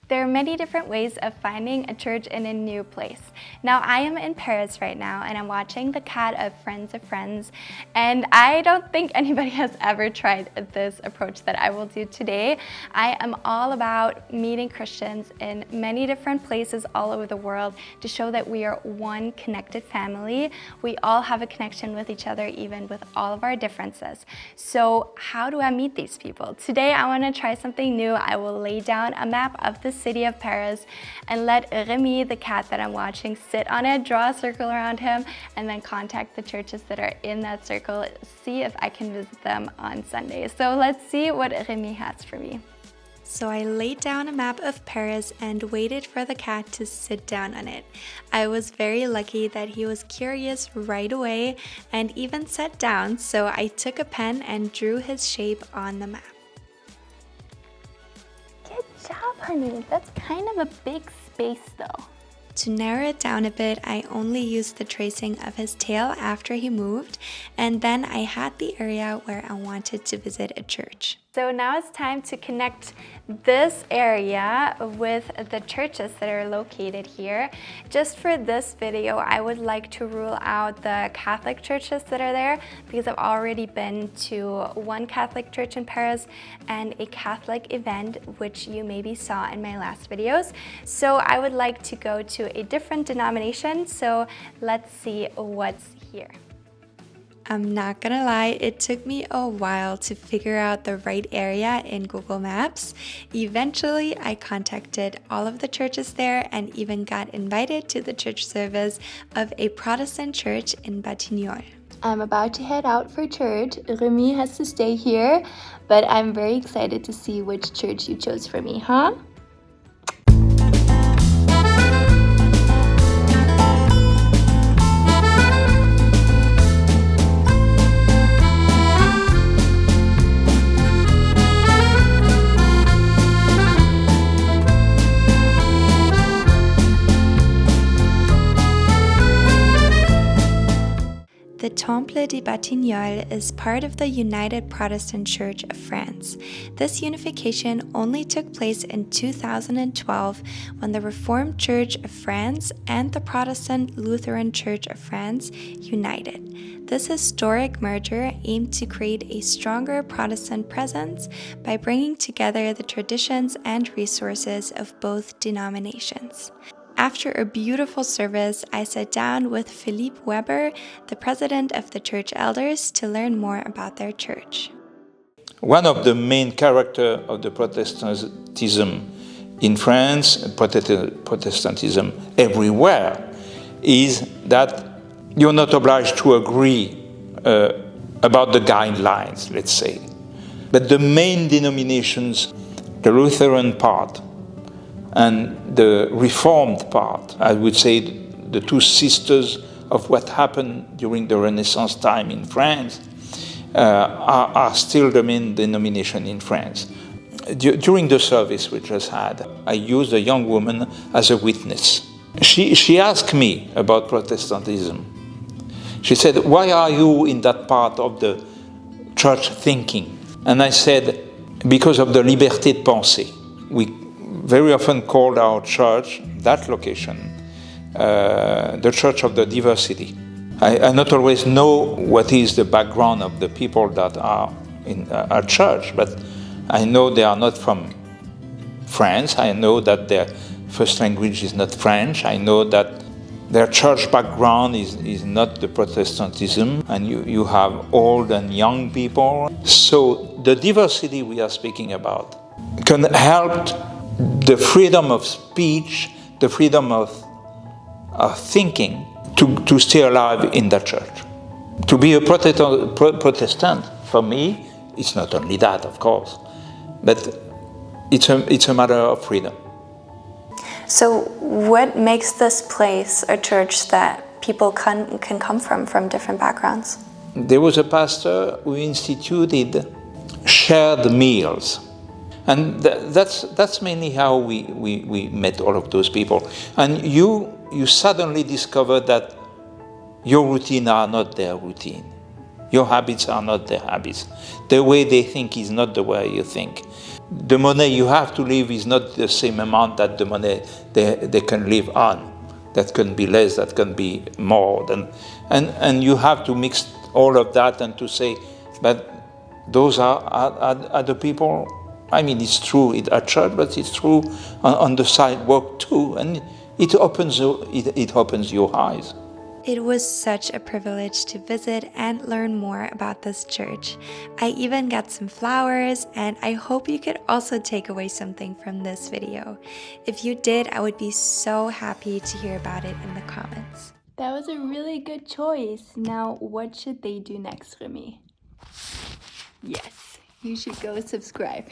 There are many different ways of finding a church in a new place. Now, I am in Paris right now, and I'm watching the cat of Friends, and I don't think anybody has ever tried this approach that I will do today. I am all about meeting Christians in many different places all over the world to show that we are one connected family. We all have a connection with each other, even with all of our differences. So how do I meet these people? Today, I want to try something new. I will lay down a map of the city of Paris and let Remy, the cat that I'm watching, sit on it, draw a circle around him, and then contact the churches that are in that circle, see if I can visit them on Sunday. So let's see what Remy has for me. So I laid down a map of Paris and waited for the cat to sit down on it. I was very lucky that he was curious right away and even sat down, so I took a pen and drew his shape on the map. Good job, honey. That's kind of a big space though. To narrow it down a bit, I only used the tracing of his tail after he moved, and then I had the area where I wanted to visit a church. So now it's time to connect this area with the churches that are located here. Just for this video, I would like to rule out the Catholic churches that are there because I've already been to one Catholic church in Paris and a Catholic event, which you maybe saw in my last videos. So I would like to go to a different denomination. So let's see what's here. I'm not gonna lie, it took me a while to figure out the right area in Google Maps. Eventually, I contacted all of the churches there and even got invited to the church service of a Protestant church in Batignolles. I'm about to head out for church. Remy has to stay here, but I'm very excited to see which church you chose for me, huh? The Temple de Batignolles is part of the United Protestant Church of France. This unification only took place in 2012 when the Reformed Church of France and the Protestant Lutheran Church of France united. This historic merger aimed to create a stronger Protestant presence by bringing together the traditions and resources of both denominations. After a beautiful service, I sat down with Philipe Weber, the president of the church elders, to learn more about their church. One of the main characters of the Protestantism in France, Protestantism everywhere, is that you're not obliged to agree about the guidelines, let's say. But the main denominations, the Lutheran part, and the Reformed part, I would say the two sisters of what happened during the Renaissance time in France, are still the main denomination in France. During the service we just had, I used a young woman as a witness. She asked me about Protestantism. She said, "Why are you in that part of the church thinking?" And I said, "Because of the liberté de penser." We very often called our church, that location, the church of the diversity. I not always know what is the background of the people that are in our church, but I know they are not from France. I know that their first language is not French. I know that their church background is not the Protestantism, and you have old and young people. So the diversity we are speaking about can help the freedom of speech, the freedom of thinking to stay alive in the church. To be a Protestant, for me, it's not only that, of course, but it's a matter of freedom. So what makes this place a church that people can come from different backgrounds? There was a pastor who instituted shared meals. And that's mainly how we met all of those people. And you suddenly discover that your routine are not their routine. Your habits are not their habits. The way they think is not the way you think. The money you have to live is not the same amount that the money they can live on. That can be less, that can be more. And you have to mix all of that and to say, but those are the people. I mean, it's true at church, but it's true on the sidewalk too. And it opens your eyes. It was such a privilege to visit and learn more about this church. I even got some flowers, and I hope you could also take away something from this video. If you did, I would be so happy to hear about it in the comments. That was a really good choice. Now, what should they do next, Remy? Yes, you should go subscribe.